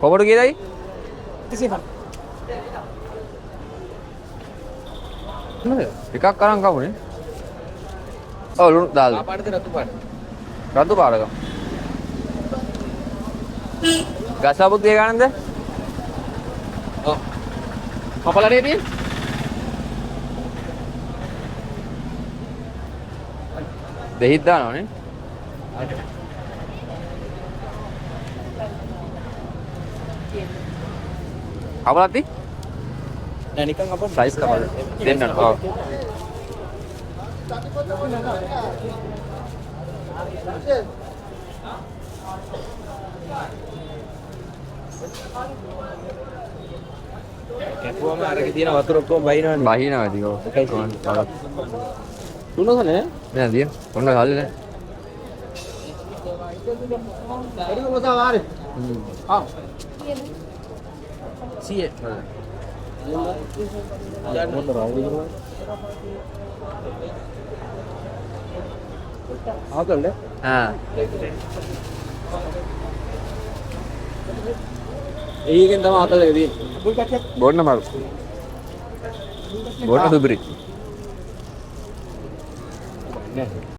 කොබඩ කීයදයි? 35. එකක් අරන් කවුනේ? ඔව් ලුණු දාල්. පාටද රතු පාට. රතු පාරක. ගසාපුත් ගේ ගන්නද? ඔව්. කපලා නේ තියෙන්නේ. දෙහිත් දානවනේ. කවලත්ති? නෑ නිකන් අපෝ සයිස් කවල දෙන්නට. ඔව්. කැපුවම අරගේ තියෙන වතුර ඔක්කොම බහිනවනේ. බහිනවා ඉතින් ඔව්. තුනසනේ නෑ දිය. ඔන්න ගාල්ලේ නෑ. හරි කොහොමද ආරේ? ආ 100. යන්න මොන රාවුලිද? ආකල්නේ? ආ. ඒකෙන් තමයි ආකල් එක තියෙන්නේ. බොන්න මරු. බොන්න සුපිරි. නෑ.